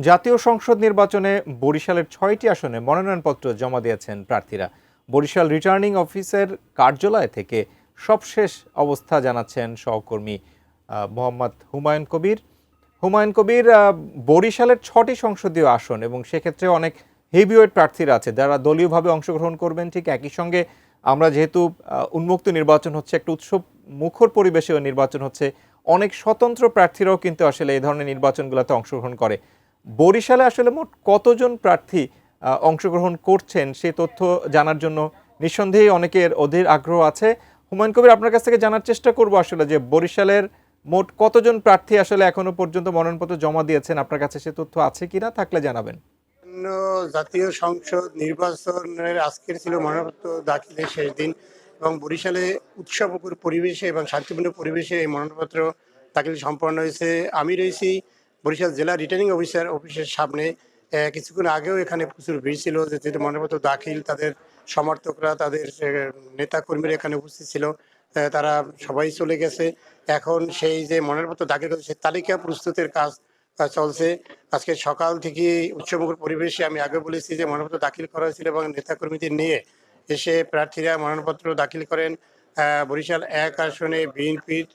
জাতীয় সংসদ নির্বাচনে বরিশালের ৬টি আসনে মনোনয়নপত্র জমা দিয়েছেন প্রার্থীরা। বরিশাল রিটার্নিং অফিসের কার্যালয় থেকে সবশেষ অবস্থা জানাচ্ছেন সহকর্মী মোহাম্মদ হুমায়ুন কবির। বরিশালের ৬টি সংসদীয় আসন এবং সেক্ষেত্রে অনেক হেভিওয়েট প্রার্থীরা আছে যারা দলীয়ভাবে অংশগ্রহণ করবেন। ঠিক একই সঙ্গে আমরা যেহেতু উন্মুক্ত নির্বাচন হচ্ছে, একটা উৎসব মুখর পরিবেশেও নির্বাচন হচ্ছে, অনেক স্বতন্ত্র প্রার্থীরাও কিন্তু আসলে এই ধরনের নির্বাচনগুলোতে অংশগ্রহণ করে। বরিশালে আসলে মোট কতজন প্রার্থী অংশগ্রহণ করছেন সে তথ্য জানার জন্য নিঃসন্দেহে অনেকের অধীর আগ্রহ আছে। হুমায়ুন কবির, আপনার কাছ থেকে জানার চেষ্টা করব আসলে যে বরিশালের মোট কতজন প্রার্থী আসলে এখনো পর্যন্ত মনোনয়নপত্র জমা দিয়েছেন, আপনার কাছে সে তথ্য আছে কিনা, থাকলে জানাবেন। জাতীয় সংসদ নির্বাচনের আজকের ছিল মনোনয়নপত্র দাখিলের শেষ দিন এবং বরিশালে উৎসবমুখর পরিবেশে এবং শান্তিপূর্ণ পরিবেশে এই মনোনয়নপত্র দাখিল সম্পন্ন হয়েছে। আমি রয়েছি বরিশাল জেলা রিটার্নিং অফিসের সামনে। কিছুক্ষণ আগেও এখানে প্রচুর ভিড় ছিল, যেহেতু মনোনয়নপত্র দাখিল, তাদের সমর্থকরা, তাদের নেতা কর্মীরা এখানে উপস্থিত ছিল। তারা সবাই চলে গেছে। এখন সেই যে মনোনয়নপত্র দাখিল করেছে সেই তালিকা প্রস্তুতের কাজ চলছে। আজকে সকাল থেকে উৎসবমুখর পরিবেশে আমি আগে বলেছি যে মনোনয়নপত্র দাখিল করা হয়েছিল এবং নেতাকর্মীদের নিয়ে এসে প্রার্থীরা মনোনয়নপত্র দাখিল করেন। বরিশাল ১ আসনে বিএনপির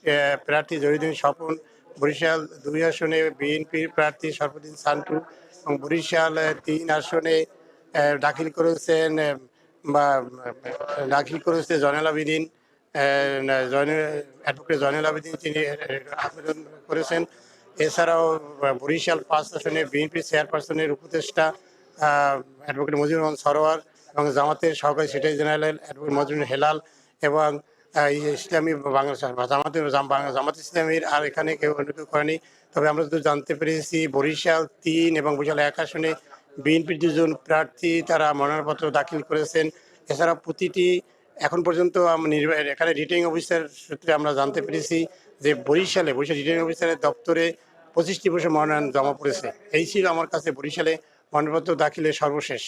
প্রার্থী জহিরুদ্দিন স্বপন, বরিশাল ২ আসনে বিএনপির প্রার্থী সরফুদ্দিন সান্টু এবং বরিশাল ৩ আসনে দাখিল করেছেন বা দাখিল করেছে জয়নাল আবেদিন, অ্যাডভোকেট জয়নাল আবেদিন, তিনি আবেদন করেছেন। এছাড়াও বরিশাল ৫ আসনে বিএনপি চেয়ারপারসনের উপদেষ্টা অ্যাডভোকেট মজিবুর রহমান সরোয়ার এবং জামাতের সহকারী secretary general advocate Mozrul Helal এবং ইসলামী জামাত ইসলামীর আর এখানে কেউ অন্য কেউ করেনি। তবে আমরা তো জানতে পেরেছি বরিশাল ৩ এবং বরিশাল ১ আসনে বিএনপির ২জন প্রার্থী তারা মনোনয়নপত্র দাখিল করেছেন। এছাড়া প্রতিটি এখন পর্যন্ত এখানে রিটার্নিং অফিসার সূত্রে আমরা জানতে পেরেছি যে বরিশাল রিটার্নিং অফিসারের দপ্তরে ২৫টি বছর মনোনয়ন জমা পড়েছে। এই ছিল আমার কাছে বরিশালে মনোনয়নপত্র দাখিলের সর্বশেষ।